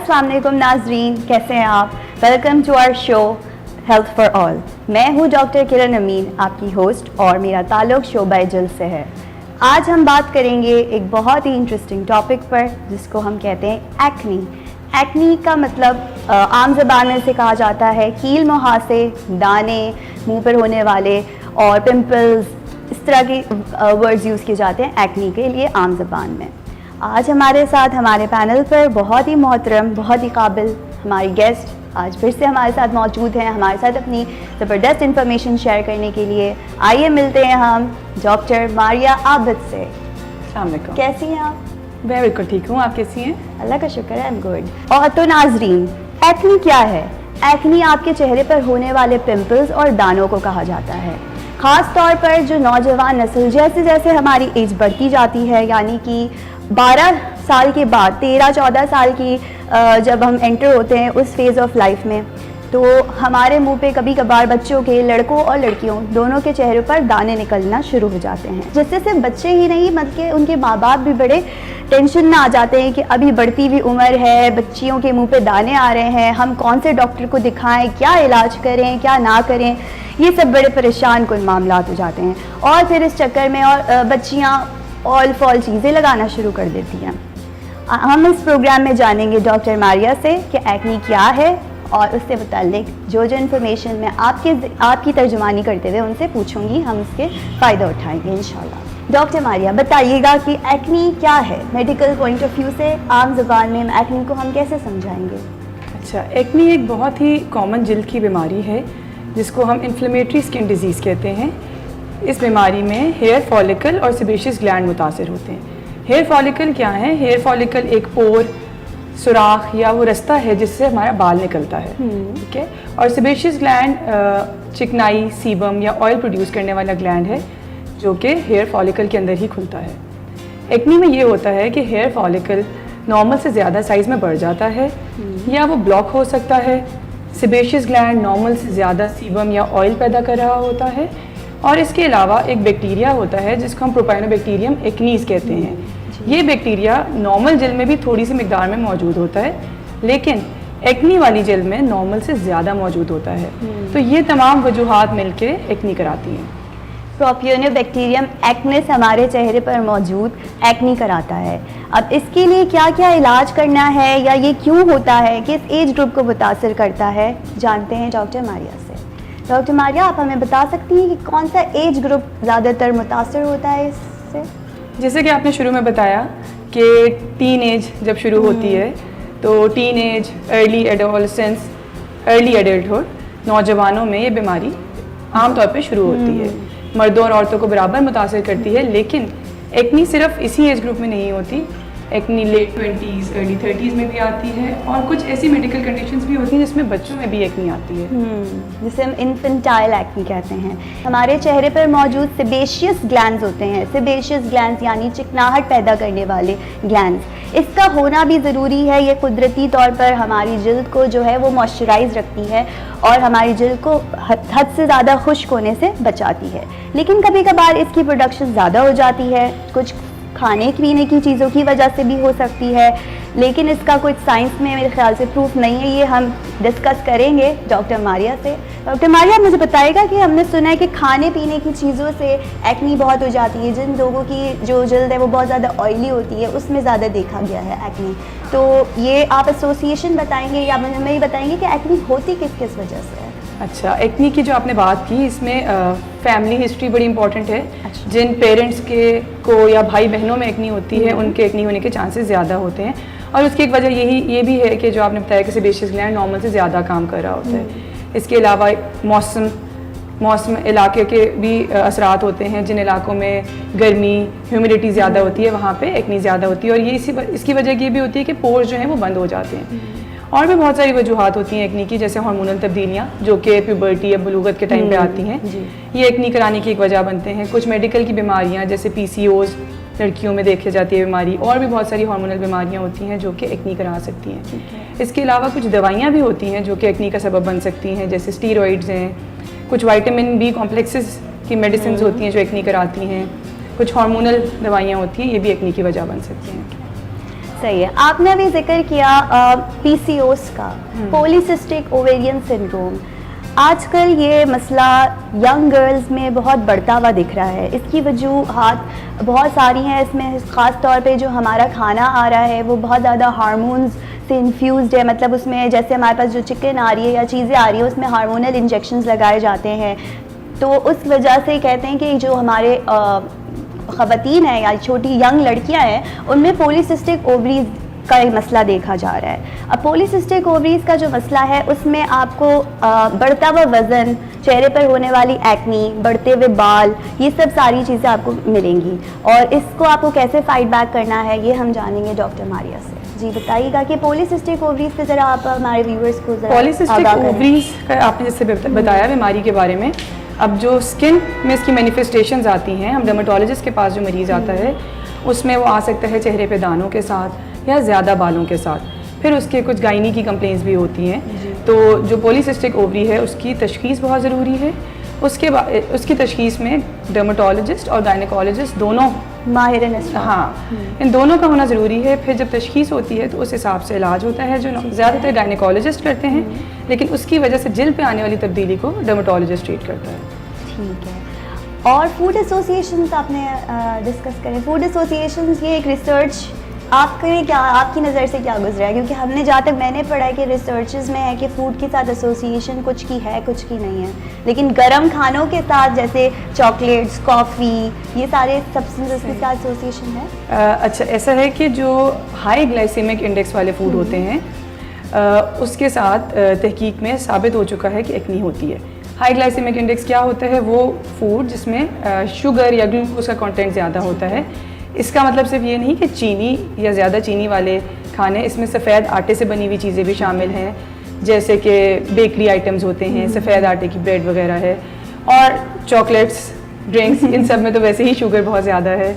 अस्सलाम वालेकुम नाजरीन, कैसे हैं आप? Welcome to our show health for all. मैं हूं डॉक्टर किरण अमीन, आपकी होस्ट, और मेरा ताल्लुक़ शोबा जल्द से है। आज हम बात करेंगे एक बहुत ही इंटरेस्टिंग टॉपिक पर, जिसको हम कहते हैं एक्नी। एक्नी का मतलब आम ज़बान में से कहा जाता है कील मुहासे, दाने, मुंह पर होने वाले और पिंपल्स, इस तरह की वर्ड्स यूज़ किए जाते हैं एक्नी के लिए आम ज़बान में। आज हमारे साथ हमारे पैनल पर बहुत ही मोहतरम, बहुत ही काबिल हमारी गेस्ट आज फिर से हमारे साथ मौजूद हैं, हमारे साथ अपनी ज़बरदस्त इन्फॉर्मेशन शेयर करने के लिए। आइए मिलते हैं हम डॉक्टर मारिया आबिद से। अस्सलाम वालेकुम। कैसी हैं आप? मैं बिल्कुल ठीक हूँ, आप कैसी हैं? अल्लाह का शुक्र है, आई एम गुड। और तो नाजरीन, एक्नी क्या है? एक्नी आपके चेहरे पर होने वाले पिंपल्स और दानों को कहा जाता है। ख़ास तौर पर जो नौजवान नस्ल जैसे जैसे हमारी एज बढ़ती जाती है, यानी कि 12 साल के बाद 13-14 साल की जब हम एंटर होते हैं उस फेज़ ऑफ लाइफ में, तो हमारे मुंह पे कभी कभार बच्चों के, लड़कों और लड़कियों दोनों के चेहरे पर दाने निकलना शुरू हो जाते हैं, जिससे सिर्फ बच्चे ही नहीं बल्कि उनके माँ बाप भी बड़े टेंशन में आ जाते हैं कि अभी बढ़ती हुई उम्र है, बच्चियों के मुंह पे दाने आ रहे हैं, हम कौन से डॉक्टर को दिखाएं, क्या इलाज करें, क्या ना करें। ये सब बड़े परेशान कुल मामलात हो जाते हैं और फिर इस चक्कर में और बच्चियाँ ऑल फॉल चीज़ें लगाना शुरू कर देती हैं। हम इस प्रोग्राम में जानेंगे डॉक्टर मारिया से कि एक्नी क्या है और उससे मुताल्लिक जो जो इन्फॉर्मेशन मैं आपकी तर्जुमानी करते हुए उनसे पूछूंगी, हम उसके फ़ायदा उठाएंगे इंशाल्लाह। डॉक्टर मारिया, बताइएगा कि एक्नी क्या है मेडिकल पॉइंट ऑफ व्यू से, आम ज़बान में एक्नी को हम कैसे समझाएंगे? अच्छा, एक्नी एक बहुत ही कॉमन जिल्द की बीमारी है जिसको हम इन्फ्लेमेटरी स्किन डिजीज़ कहते हैं। इस बीमारी में हेयर फॉलिकल और सेबेशियस ग्लैंड मुतासर होते हैं। हेयर फॉलिकल क्या है? हेयर फॉलिकल एक पोर, सुराख या वो रास्ता है जिससे हमारा बाल निकलता है, ठीक है। और सेबेशियस ग्लैंड चिकनाई, सीबम या ऑयल प्रोड्यूस करने वाला ग्लैंड है जो कि हेयर फॉलिकल के अंदर ही खुलता है। एक्नी में ये होता है कि हेयर फॉलिकल नॉर्मल से ज़्यादा साइज़ में बढ़ जाता है या वो ब्लॉक हो सकता है। सेबेशियस ग्लैंड नॉर्मल से ज़्यादा सीबम या ऑयल पैदा कर रहा होता है। और इसके अलावा एक बैक्टीरिया होता है जिसको हम प्रोपाइनोबैक्टीरियम एक्नीस कहते हैं। ये बैक्टीरिया नॉर्मल जेल में भी थोड़ी सी मिकदार में मौजूद होता है, लेकिन एक्नी वाली जेल में नॉर्मल से ज़्यादा मौजूद होता है। तो ये तमाम वजूहात मिलके एक्नी कराती हैं। प्रोपियोनियोबैक्टीरियम एक्निस हमारे चेहरे पर मौजूद एक्नी कराता है। अब इसके लिए क्या क्या इलाज करना है या ये क्यों होता है, किस एज ग्रुप को मुतासर करता है, जानते हैं डॉक्टर मारिया से। डॉक्टर मारिया, आप हमें बता सकती हैं कि कौन सा एज ग्रुप ज़्यादातर मुतासर होता है इससे? जैसे कि आपने शुरू में बताया कि टीन एज जब शुरू होती है तो teen age, early adolescence, early adulthood, नौजवानों में ये बीमारी आमतौर पे शुरू होती है। मर्दों और औरतों को बराबर मुतासर करती है, लेकिन एक्नी सिर्फ इसी एज ग्रुप में नहीं होती। Acne late 20s, early 30s में भी आती है और कुछ ऐसी मेडिकल कंडीशंस भी होती हैं जिसमें बच्चों में भी एक्नी आती है, जिसे हम इन्फेंटाइल एक्नी कहते हैं। हमारे चेहरे पर मौजूद सेबेशियस ग्लैंड्स होते हैं। सेबेशियस ग्लैंड्स यानी चिकनाहट पैदा करने वाले ग्लैंड्स, इसका होना भी ज़रूरी है। ये कुदरती तौर पर हमारी जिल्द को जो है वो मॉइस्चराइज रखती है और हमारी जिल्द को हद से ज़्यादा खुश्क होने से बचाती है। लेकिन कभी कभार इसकी प्रोडक्शन ज़्यादा हो जाती है, कुछ खाने पीने की चीज़ों की वजह से भी हो सकती है, लेकिन इसका कुछ साइंस में मेरे ख्याल से प्रूफ नहीं है। ये हम डिस्कस करेंगे डॉक्टर मारिया से। डॉक्टर मारिया, मुझे बताइएगा कि हमने सुना है कि खाने पीने की चीज़ों से एक्नी बहुत हो जाती है। जिन लोगों की जो जल्द है वो बहुत ज़्यादा ऑयली होती है, उसमें ज़्यादा देखा गया है एक्नी। तो ये आप एसोसिएशन बताएंगे या हमें ये बताएंगे कि एक्नी होती किस किस वजह से है? अच्छा, एक्नी की जो आपने बात की, इसमें फैमिली हिस्ट्री बड़ी इंपॉर्टेंट है। अच्छा। जिन पेरेंट्स को या भाई बहनों में एक्नी होती है उनके एक्नी होने के चांसेस ज़्यादा होते हैं। और उसकी एक वजह ये भी है कि जो आपने बताया कि सेबेशियस ग्लैंड नॉर्मल से ज़्यादा काम कर रहा होता है। इसके अलावा मौसम इलाके के भी असरात होते हैं। जिन इलाकों में गर्मी, ह्यूमिडिटी ज़्यादा होती है वहाँ पे एक्नी ज़्यादा होती है। और ये इसकी वजह ये भी होती है कि पोर्स जो हैं वो बंद हो जाते हैं। और भी बहुत सारी वजूहात होती हैं एक्नी की, जैसे हार्मोनल तब्दीलियाँ जो कि प्यूबर्टी या बलूगत के टाइम पे आती हैं, ये एक्नी कराने की एक वजह बनते हैं। कुछ मेडिकल की बीमारियाँ जैसे PCOS लड़कियों में देखी जाती है बीमारी, और भी बहुत सारी हार्मोनल बीमारियाँ होती हैं जो कि एक्नी करा सकती हैं। इसके अलावा कुछ दवाइयाँ भी होती हैं जो कि एक्नी का सबब बन सकती हैं, जैसे स्टीरॉइड्स हैं, कुछ विटामिन B कॉम्प्लेक्सेस की मेडिसिन होती हैं जो एक्नी कराती हैं, कुछ हार्मोनल दवाइयाँ होती हैं, ये भी एक्नी की वजह बन सकती हैं। सही है। आपने अभी जिक्र किया पीसीओएस का, पॉलीसिस्टिक ओवेरियन सिंड्रोम। आजकल ये मसला यंग गर्ल्स में बहुत बढ़ता हुआ दिख रहा है। इसकी वजूहात बहुत सारी हैं। इसमें ख़ास तौर पे जो हमारा खाना आ रहा है वो बहुत ज़्यादा हार्मोन्स से इन्फ्यूज़ड है। मतलब उसमें जैसे हमारे पास जो चिकन आ रही है या चीज़ें आ रही है उसमें हार्मोनल इंजेक्शंस लगाए जाते हैं। तो उस वजह से कहते हैं कि जो हमारे ख़वातीन हैं या छोटी यंग लड़कियां हैं उनमें पॉलीसिस्टिक ओवरीज का एक मसला देखा जा रहा है। अब पॉलीसिस्टिक ओवरीज का जो मसला है उसमें आपको बढ़ता हुआ वज़न, चेहरे पर होने वाली एक्नी, बढ़ते हुए बाल, ये सब सारी चीज़ें आपको मिलेंगी और इसको आपको कैसे फाइट बैक करना है ये हम जानेंगे डॉक्टर मारिया से। जी बताइएगा कि पॉलीसिस्टिक ओवरीज पे ज़रा आप हमारे व्यूअर्स को पॉलीसिस्टिक ओवरीज का आपने जैसे बताया बीमारी के बारे में। अब जो स्किन में इसकी मैनिफेस्टेशंस आती हैं, हम डर्मेटोलॉजिस्ट के पास जो मरीज़ आता है उसमें वो आ सकता है चेहरे पे दानों के साथ या ज़्यादा बालों के साथ। फिर उसके कुछ गायनी की कंप्लेंट्स भी होती हैं। तो जो पॉलीसिस्टिक ओवरी है उसकी तशख़ीस बहुत ज़रूरी है। उसके बाद उसकी तशख़ीस में डर्मेटोलॉजिस्ट और गायनेकोलॉजिस्ट दोनों माहिर नस्ल, हाँ, इन दोनों का होना ज़रूरी है। फिर जब तशख़ीस होती है तो उस हिसाब से इलाज होता है जो ज़्यादातर गायनेकोलॉजिस्ट करते हैं, लेकिन उसकी वजह से जिल्द पे आने वाली तब्दीली को डर्मेटोलॉजिस्ट ट्रीट करता है। ठीक है। और फूड एसोसिएशंस आपने डिस्कस करें। फूड एसोसिएशंस ये एक रिसर्च आपकी नज़र से क्या गुजरा है? क्योंकि हमने जहाँ तक मैंने पढ़ा है कि रिसर्चेस में है कि फ़ूड के साथ एसोसिएशन कुछ की है कुछ की नहीं है, लेकिन गर्म खानों के साथ जैसे चॉकलेट्स, कॉफ़ी, ये सारे सब्सटेंसेस के साथ एसोसिएशन है। अच्छा, ऐसा है कि जो हाई ग्लाइसेमिक इंडेक्स वाले फूड होते हैं उसके साथ तहकीक में साबित हो चुका है कि एक्नी होती है। हाई ग्लाइसेमिक इंडेक्स क्या होता है? वो फूड जिसमें शुगर या ग्लूकोज का कंटेंट ज़्यादा होता है। इसका मतलब सिर्फ ये नहीं कि चीनी या ज़्यादा चीनी वाले खाने, इसमें सफ़ेद आटे से बनी हुई चीज़ें भी शामिल हैं, जैसे कि बेकरी आइटम्स होते हैं, सफ़ेद आटे की ब्रेड वगैरह है, और चॉकलेट्स, ड्रिंक्स, इन सब में तो वैसे ही शुगर बहुत ज़्यादा है,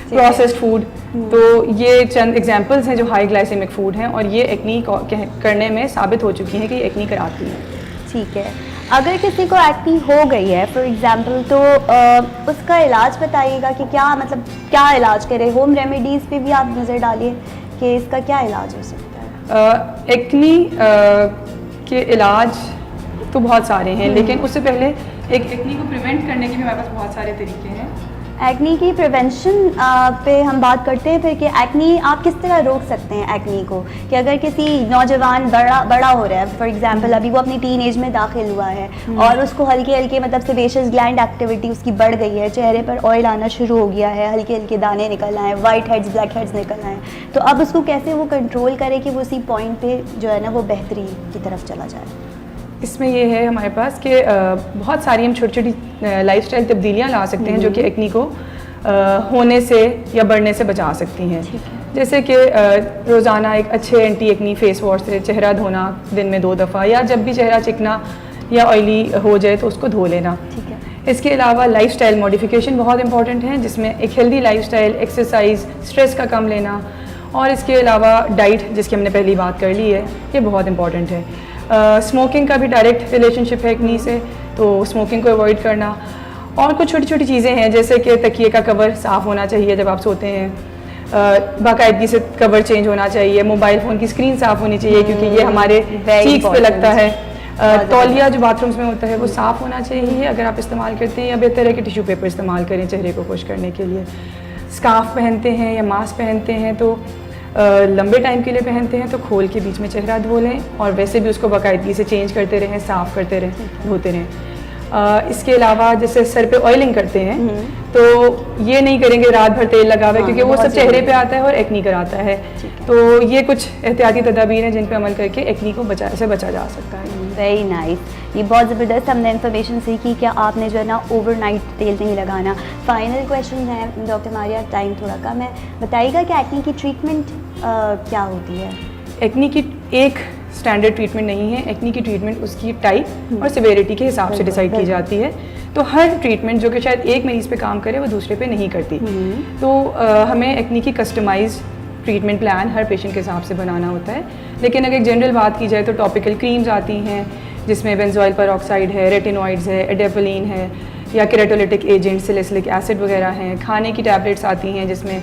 प्रोसेस्ड फूड। तो ये चंद एग्जांपल्स हैं जो हाई ग्लाइसेमिक फूड हैं और ये एक्नी करने में साबित हो चुकी हैं कि ये एक्नी कराती हैं। ठीक है। अगर किसी को एक्नी हो गई है फॉर एग्जांपल, तो उसका इलाज बताइएगा कि क्या इलाज करें। होम रेमेडीज़ पे भी आप नज़र डालिए कि इसका क्या इलाज हो सकता है। एक्नी के इलाज तो बहुत सारे हैं, लेकिन उससे पहले एक एक्नी को प्रिवेंट करने के भी हमारे पास बहुत सारे तरीके हैं। एक्नी की प्रिवेंशन पे हम बात करते हैं फिर कि एक्नी आप किस तरह रोक सकते हैं एक्नी को, कि अगर किसी नौजवान बड़ा हो रहा है फॉर एग्जांपल, अभी वो अपनी टीन एज में दाखिल हुआ है और उसको हल्के हल्के मतलब सेबेशियस ग्लैंड एक्टिविटी उसकी बढ़ गई है, चेहरे पर ऑयल आना शुरू हो गया है, हल्के हल्के दाने निकल आए, वाइट हेड्स ब्लैक हेड्स निकल आए, तो अब उसको कैसे वो कंट्रोल करे कि वो उसी पॉइंट पे जो है ना वो बेहतरी की तरफ चला जाए। इसमें ये है हमारे पास कि बहुत सारी हम छोटी छोटी लाइफस्टाइल तब्दीलियाँ ला सकते हैं जो कि एक्नी को होने से या बढ़ने से बचा सकती हैं। जैसे कि रोज़ाना एक अच्छे एंटी एक्नी फेस वॉश से चेहरा धोना दिन में 2 दफ़ा, या जब भी चेहरा चिकना या ऑयली हो जाए तो उसको धो लेना। ठीक है। इसके अलावा लाइफस्टाइल मॉडिफिकेशन बहुत इंपॉर्टेंट है, जिसमें एक हेल्दी लाइफस्टाइल, एक्सरसाइज, स्ट्रेस का कम लेना, और इसके अलावा डाइट जिसकी हमने पहली बात कर ली है, ये बहुत इंपॉर्टेंट है। स्मोकिंग का भी डायरेक्ट रिलेशनशिप है एक्नी से, तो स्मोकिंग को अवॉइड करना। और कुछ छोटी छोटी चीज़ें हैं जैसे कि तकिए का कवर साफ़ होना चाहिए जब आप सोते हैं, बाकायदगी से कवर चेंज होना चाहिए, मोबाइल फ़ोन की स्क्रीन साफ़ होनी चाहिए क्योंकि ये हमारे चीक्स पे लगता है, तौलिया जो बाथरूम्स में होता है वो साफ़ होना चाहिए अगर आप इस्तेमाल करते हैं, या बेहतर है कि टिश्यू पेपर इस्तेमाल करें चेहरे को खुश करने के लिए। स्कार्फ पहनते हैं या मास्क पहनते हैं तो लंबे टाइम के लिए पहनते हैं तो खोल के बीच में चेहरा धो लें, और वैसे भी उसको बाकायदगी से चेंज करते रहें, साफ़ करते रहें, धोते रहें। इसके अलावा जैसे सर पे ऑयलिंग करते हैं तो ये नहीं करेंगे रात भर तेल लगा हुआ, क्योंकि वो सब चेहरे पे आता है और एक्नी कराता है। तो ये कुछ एहतियाती तदाबीर हैं जिन पे अमल करके एक्नी को बचा जा सकता है। वेरी नाइस, ये बहुत ज़बरदस्त हमने इन्फॉर्मेशन सीखी कि आपने जो है ना ओवरनाइट तेल नहीं लगाना। फाइनल क्वेश्चन है डॉक्टर मारिया, टाइम थोड़ा कम है, बताइएगा कि एक्नी की ट्रीटमेंट क्या होती है। एक्नी की एक स्टैंडर्ड ट्रीटमेंट नहीं है, एक्नी की ट्रीटमेंट उसकी टाइप और सिवेरिटी के हिसाब से डिसाइड की जाती है। तो हर ट्रीटमेंट जो कि शायद एक मरीज़ पे काम करे वो दूसरे पे नहीं करती, तो हमें एक्नी की कस्टमाइज ट्रीटमेंट प्लान हर पेशेंट के हिसाब से बनाना होता है। लेकिन अगर एक जनरल बात की जाए तो टॉपिकल क्रीम्स आती हैं जिसमें बेंजोइल पेरोक्साइड है, रेटिनॉइड्स है, एडेफलिन है, या केराटोलिटिक एजेंट, सैलिसिलिक एसिड वगैरह हैं। खाने की टैबलेट्स आती हैं जिसमें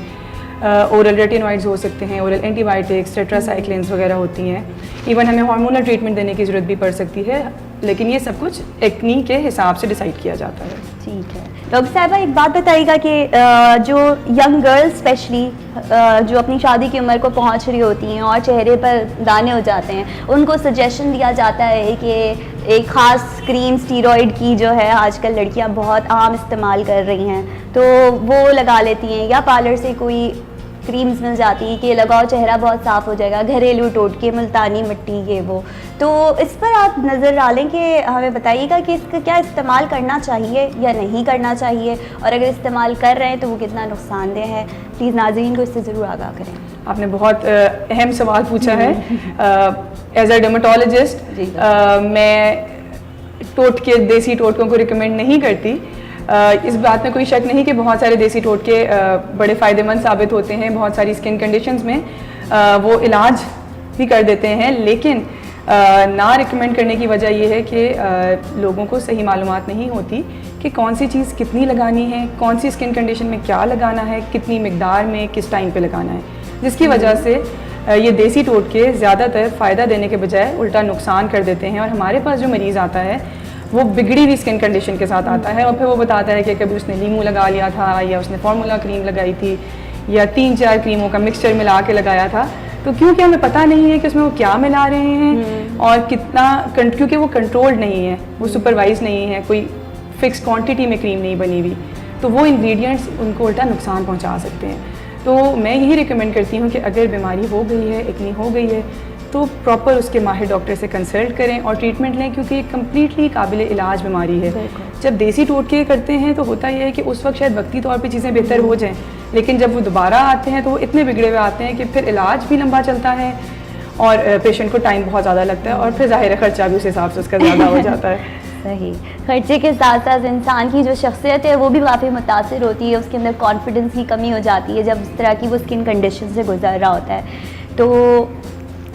ओरल रेटिनॉइड्स हो सकते हैं, ओरल एंटीबायोटिक्स, टेट्रासाइक्लिन्स वगैरह होती हैं। इवन हमें हार्मोनल ट्रीटमेंट देने की ज़रूरत भी पड़ सकती है, लेकिन ये सब कुछ एक्नी के हिसाब से डिसाइड किया जाता है। ठीक है। डॉक्टर साहिबा, एक बात बताइएगा कि जो यंग गर्ल्स स्पेशली जो अपनी शादी की उम्र को पहुंच रही होती हैं और चेहरे पर दाने हो जाते हैं, उनको सजेशन दिया जाता है कि एक ख़ास क्रीम स्टीरॉयड की जो है आजकल लड़कियां बहुत आम इस्तेमाल कर रही हैं, तो वो लगा लेती हैं, या पार्लर से कोई क्रीम्स मिल जाती है कि लगाओ चेहरा बहुत साफ़ हो जाएगा, घरेलू टोटके, मुल्तानी मिट्टी, ये वो। तो इस पर आप नज़र डालें कि हमें बताइएगा कि इसका क्या इस्तेमाल करना चाहिए या नहीं करना चाहिए, और अगर इस्तेमाल कर रहे हैं तो वो कितना नुकसानदेह है। प्लीज़ नाज़रीन को इससे ज़रूर आगाह करें। आपने बहुत अहम सवाल पूछा है। एज अ डर्मेटोलॉजिस्ट मैं टोटके, देसी टोटकों को रिकमेंड नहीं करती। इस बात में कोई शक नहीं कि बहुत सारे देसी टोटके बड़े फ़ायदेमंद साबित होते हैं, बहुत सारी स्किन कंडीशंस में वो इलाज भी कर देते हैं, लेकिन ना रिकमेंड करने की वजह यह है कि लोगों को सही मालूमात नहीं होती कि कौन सी चीज़ कितनी लगानी है, कौन सी स्किन कंडीशन में क्या लगाना है, कितनी मिकदार में, किस टाइम पे लगाना है, जिसकी वजह से ये देसी टोटके ज़्यादातर फ़ायदा देने के बजाय उल्टा नुकसान कर देते हैं। और हमारे पास जो मरीज़ आता है वो बिगड़ी हुई स्किन कंडीशन के साथ आता है, और फिर वो बताता है कि कभी उसने लीमू लगा लिया था, या उसने फार्मूला क्रीम लगाई थी, या 3-4 क्रीमों का मिक्सचर मिला के लगाया था। तो क्योंकि हमें पता नहीं है कि उसमें वो क्या मिला रहे हैं और कितना, क्योंकि वो कंट्रोल्ड नहीं है, वो सुपरवाइज नहीं है, कोई फिक्स क्वांटिटी में क्रीम नहीं बनी हुई, तो वो इंग्रेडिएंट्स उनको उल्टा नुकसान पहुंचा सकते हैं। तो मैं यही रिकमेंड करती हूँ कि अगर बीमारी हो गई है, एक्नी हो गई है, तो प्रॉपर उसके माहिर डॉक्टर से कंसल्ट करें और ट्रीटमेंट लें, क्योंकि ये कम्प्लीटली काबिल इलाज बीमारी है। जब देसी टोटके करते हैं तो होता यह है कि उस वक्त शायद वक्ती तौर पे चीज़ें बेहतर हो जाएं, लेकिन जब वो दोबारा आते हैं तो वो इतने बिगड़े हुए आते हैं कि फिर इलाज भी लंबा चलता है और पेशेंट को टाइम बहुत ज़्यादा लगता है, और फिर ज़ाहिर खर्चा भी उस हिसाब से उसका ज़्यादा हो जाता है। सही। खर्चे के साथ साथ इंसान की जो शख्सियत है वो भी काफ़ी मुतासिर होती है, उसके अंदर कॉन्फिडेंस की कमी हो जाती है जब इस तरह की वो स्किन कंडीशन से गुजर रहा होता है। तो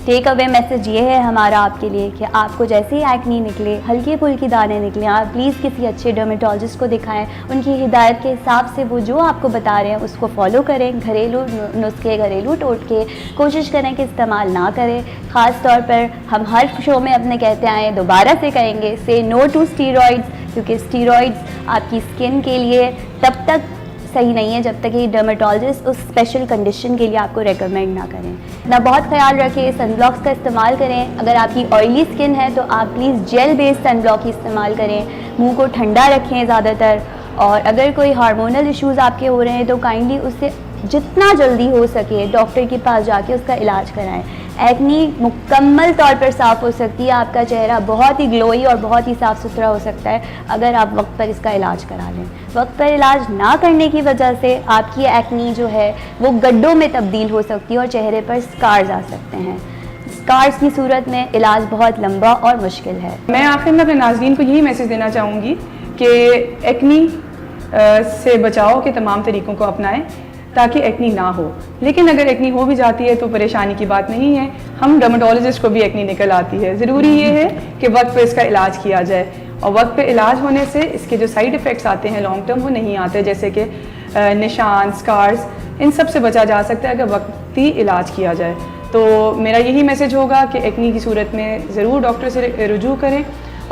टेक अवे मैसेज ये है हमारा आपके लिए कि आपको जैसे ही एक्नी निकले, हल्के फुल्के दाने निकले, आप प्लीज़ किसी अच्छे डर्मेटोलॉजिस्ट को दिखाएं, उनकी हिदायत के हिसाब से वो जो आपको बता रहे हैं उसको फॉलो करें। घरेलू नुस्खे, घरेलू टोटके कोशिश करें कि इस्तेमाल ना करें। ख़ास तौर पर हम हर शो में अपने कहते आए, दोबारा से कहेंगे, से नो टू स्टीरॉइड्स, क्योंकि स्टीरॉइड्स आपकी स्किन के लिए तब तक सही नहीं है जब तक कि डर्मेटोलॉजिस्ट उस स्पेशल कंडीशन के लिए आपको रेकमेंड ना करें। अपना बहुत ख्याल रखें, सनब्लॉक्स का इस्तेमाल करें। अगर आपकी ऑयली स्किन है तो आप प्लीज़ जेल बेस्ड सनब्लॉक ही इस्तेमाल करें। मुंह को ठंडा रखें ज़्यादातर, और अगर कोई हार्मोनल इश्यूज़ आपके हो रहे हैं तो काइंडली उससे जितना जल्दी हो सके डॉक्टर के पास जाके उसका इलाज कराएं। एक्नी मुकम्मल तौर पर साफ़ हो सकती है, आपका चेहरा बहुत ही ग्लोई और बहुत ही साफ़ सुथरा हो सकता है अगर आप वक्त पर इसका इलाज करा लें। वक्त पर इलाज ना करने की वजह से आपकी एक्नी जो है वो गड्ढों में तब्दील हो सकती है और चेहरे पर स्कार्स आ सकते हैं। स्कार्स की सूरत में इलाज बहुत लंबा और मुश्किल है। मैं आखिर में अपने नाज़रीन को यही मैसेज देना चाहूँगी कि एक्नी से बचाव के तमाम तरीक़ों को अपनाएं ताकि एक्नी ना हो। लेकिन अगर एक्नी हो भी जाती है तो परेशानी की बात नहीं है, हम डर्मेटोलॉजिस्ट को भी एक्नी निकल आती है। ज़रूरी ये है कि वक्त पे इसका इलाज किया जाए, और वक्त पे इलाज होने से इसके जो साइड इफ़ेक्ट्स आते हैं लॉन्ग टर्म वो नहीं आते, जैसे कि निशान, स्कार्स, इन सब से बचा जा सकता है अगर वक्ती इलाज किया जाए। तो मेरा यही मैसेज होगा कि एक्नी की सूरत में ज़रूर डॉक्टर से रुजू करें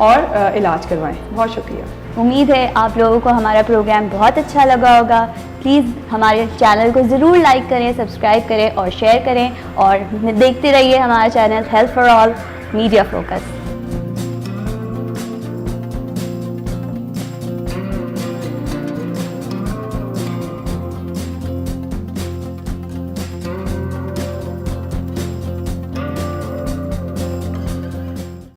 और इलाज करवाएं। बहुत शुक्रिया। उम्मीद है आप लोगों को हमारा प्रोग्राम बहुत अच्छा लगा होगा। प्लीज़ हमारे चैनल को ज़रूर लाइक करें, सब्सक्राइब करें और शेयर करें, और देखते रहिए हमारा channel health for all media focus.